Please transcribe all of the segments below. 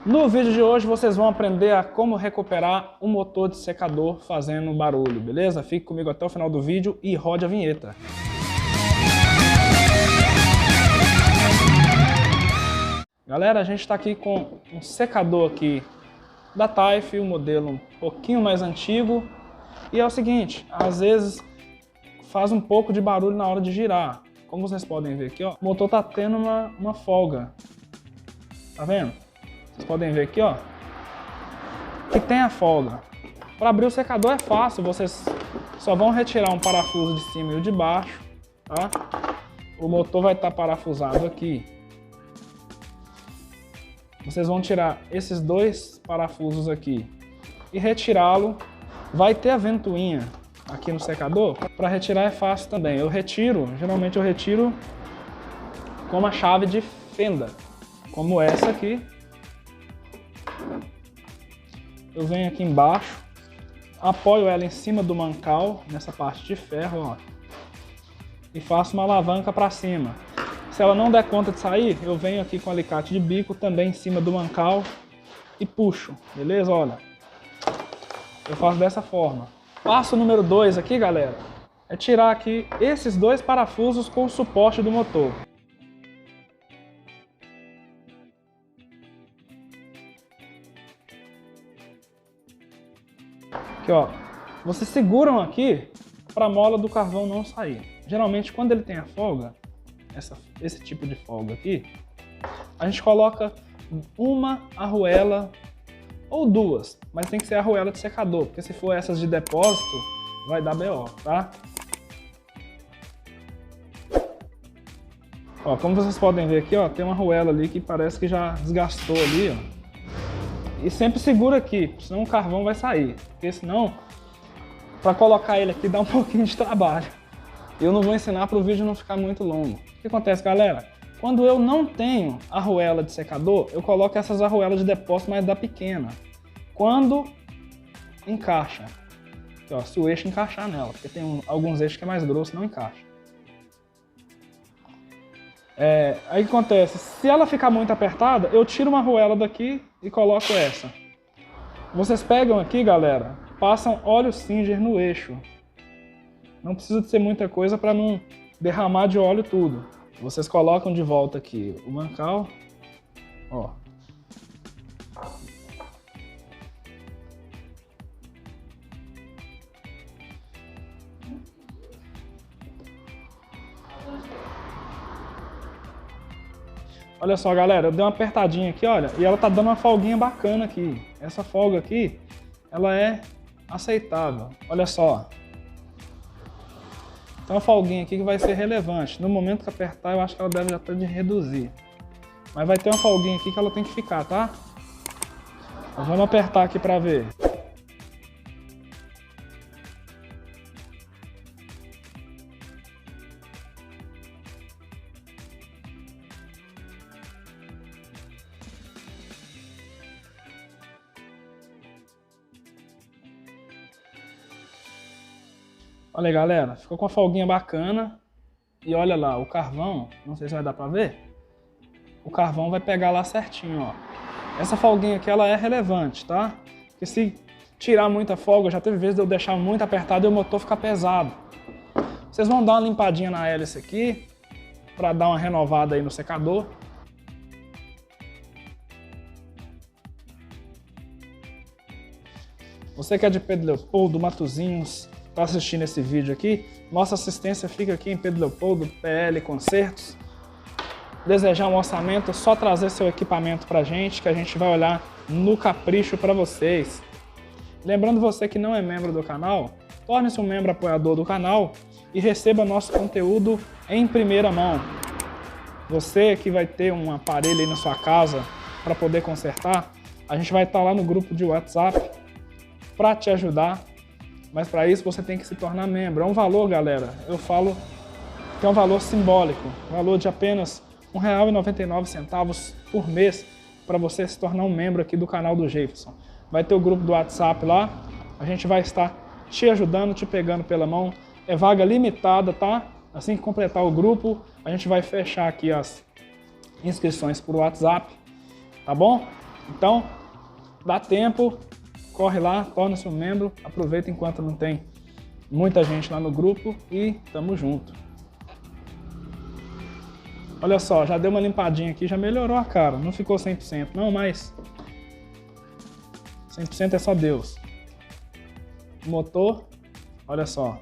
No vídeo de hoje vocês vão aprender a como recuperar um motor de secador fazendo barulho, beleza? Fique comigo até o final do vídeo e rode a vinheta. Galera, a gente está aqui com um secador aqui da Taif, um modelo um pouquinho mais antigo. E é o seguinte, às vezes faz um pouco de barulho na hora de girar. Como vocês podem ver aqui, ó, o motor está tendo uma folga. Tá vendo? Vocês podem ver aqui, ó, que tem a folga. Para abrir o secador é fácil, vocês só vão retirar um parafuso de cima e o de baixo, tá? O motor vai estar parafusado aqui. Vocês vão tirar esses dois parafusos aqui e retirá-lo. Vai ter a ventoinha aqui no secador. Para retirar é fácil também. Geralmente eu retiro com uma chave de fenda, como essa aqui. Eu venho aqui embaixo, apoio ela em cima do mancal, nessa parte de ferro, ó, e faço uma alavanca para cima. Se ela não der conta de sair, eu venho aqui com alicate de bico também em cima do mancal e puxo, beleza? Olha, eu faço dessa forma. Passo número 2 aqui, galera, é tirar aqui esses dois parafusos com o suporte do motor. Aqui, ó, vocês seguram aqui para a mola do carvão não sair. Geralmente, quando ele tem a folga, esse tipo de folga aqui, a gente coloca uma arruela ou duas, mas tem que ser a arruela de secador, porque se for essas de depósito, vai dar BO, tá? Ó, como vocês podem ver aqui, ó, tem uma arruela ali que parece que já desgastou ali, ó. E sempre segura aqui, senão o carvão vai sair. Porque senão, para colocar ele aqui dá um pouquinho de trabalho. Eu não vou ensinar para o vídeo não ficar muito longo. O que acontece, galera? Quando eu não tenho arruela de secador, eu coloco essas arruelas de depósito, mas da pequena. Quando encaixa. Aqui, ó, se o eixo encaixar nela, porque tem alguns eixos que é mais grosso, não encaixa. Aí o que acontece? Se ela ficar muito apertada, eu tiro uma arruela daqui e coloco essa. Vocês pegam aqui, galera, passam óleo Singer no eixo. Não precisa de ser muita coisa para não derramar de óleo tudo. Vocês colocam de volta aqui o mancal, ó. Olha só, galera, eu dei uma apertadinha aqui, olha, e ela tá dando uma folguinha bacana aqui. Essa folga aqui, ela é aceitável. Olha só. Tem uma folguinha aqui que vai ser relevante. No momento que apertar, eu acho que ela deve já estar de reduzir. Mas vai ter uma folguinha aqui que ela tem que ficar, tá? Então, vamos apertar aqui pra ver. Olha aí, galera, ficou com uma folguinha bacana. E olha lá, o carvão, não sei se vai dar pra ver. O carvão vai pegar lá certinho, ó. Essa folguinha aqui, ela é relevante, tá? Porque se tirar muita folga, já teve vezes de eu deixar muito apertado e o motor ficar pesado. Vocês vão dar uma limpadinha na hélice aqui, pra dar uma renovada aí no secador. Você que é de Pedro Leopoldo, Matozinhos, está assistindo esse vídeo aqui, nossa assistência fica aqui em Pedro Leopoldo, PL Concertos. Desejar um orçamento, é só trazer seu equipamento pra gente, que a gente vai olhar no capricho para vocês. Lembrando você que não é membro do canal, torne-se um membro apoiador do canal e receba nosso conteúdo em primeira mão. Você que vai ter um aparelho aí na sua casa para poder consertar, a gente vai estar lá no grupo de WhatsApp para te ajudar. Mas para isso você tem que se tornar membro. É um valor, galera, eu falo que é um valor simbólico. Valor de apenas R$ 1,99 por mês para você se tornar um membro aqui do canal do Jefferson. Vai ter o grupo do WhatsApp lá. A gente vai estar te ajudando, te pegando pela mão. É vaga limitada, tá? Assim que completar o grupo, a gente vai fechar aqui as inscrições por WhatsApp. Tá bom? Então, dá tempo, corre lá, torna-se um membro, aproveita enquanto não tem muita gente lá no grupo e tamo junto. Olha só, já deu uma limpadinha aqui, já melhorou a cara, não ficou 100% não, mas 100% é só Deus. O motor, olha só,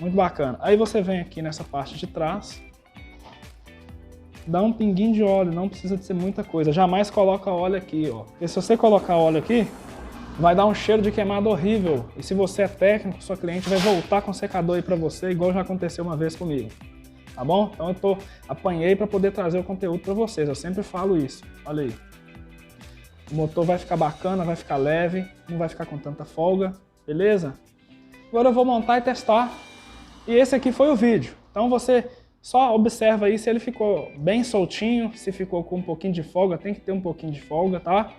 muito bacana. Aí você vem aqui nessa parte de trás, dá um pinguinho de óleo, não precisa de ser muita coisa. Jamais coloca óleo aqui, ó. Porque se você colocar óleo aqui, vai dar um cheiro de queimado horrível. E se você é técnico, sua cliente vai voltar com o secador aí pra você, igual já aconteceu uma vez comigo. Tá bom? Então eu apanhei para poder trazer o conteúdo para vocês. Eu sempre falo isso. Olha aí. O motor vai ficar bacana, vai ficar leve, não vai ficar com tanta folga, beleza? Agora eu vou montar e testar. E esse aqui foi o vídeo. Então você só observa aí se ele ficou bem soltinho, se ficou com um pouquinho de folga, tem que ter um pouquinho de folga, tá?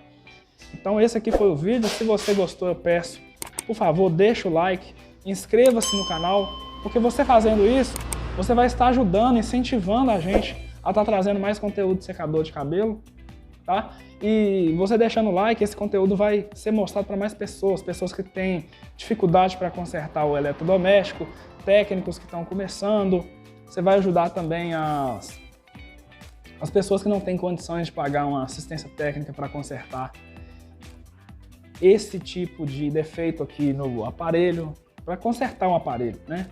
Então esse aqui foi o vídeo. Se você gostou, eu peço, por favor, deixa o like, inscreva-se no canal, porque você fazendo isso, você vai estar ajudando, incentivando a gente a estar trazendo mais conteúdo de secador de cabelo, tá? E você deixando o like, esse conteúdo vai ser mostrado para mais pessoas, pessoas que têm dificuldade para consertar o eletrodoméstico, técnicos que estão começando. Você vai ajudar também as pessoas que não têm condições de pagar uma assistência técnica para consertar esse tipo de defeito aqui no aparelho, para consertar um aparelho, né?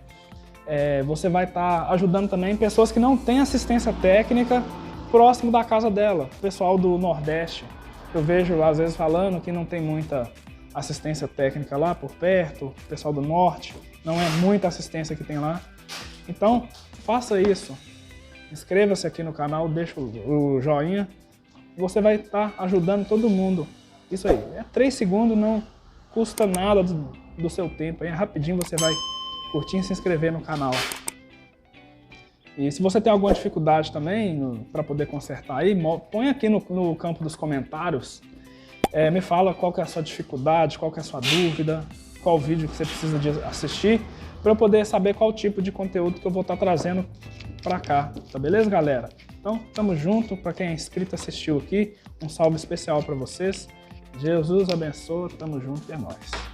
Você vai estar ajudando também pessoas que não têm assistência técnica próximo da casa dela. O pessoal do Nordeste, eu vejo às vezes falando que não tem muita assistência técnica lá por perto. O pessoal do Norte, não é muita assistência que tem lá. Então, faça isso. Inscreva-se aqui no canal, deixa o joinha. Você vai estar ajudando todo mundo. Isso aí, 3 segundos, não custa nada do seu tempo. Aí rapidinho você vai curtir e se inscrever no canal. E se você tem alguma dificuldade também para poder consertar aí, põe aqui no campo dos comentários, me fala qual que é a sua dificuldade, qual que é a sua dúvida, qual vídeo que você precisa de assistir, para eu poder saber qual tipo de conteúdo que eu vou estar trazendo para cá, tá beleza, galera? Então, tamo junto, para quem é inscrito, assistiu aqui, um salve especial para vocês. Jesus abençoe, tamo junto e é nóis.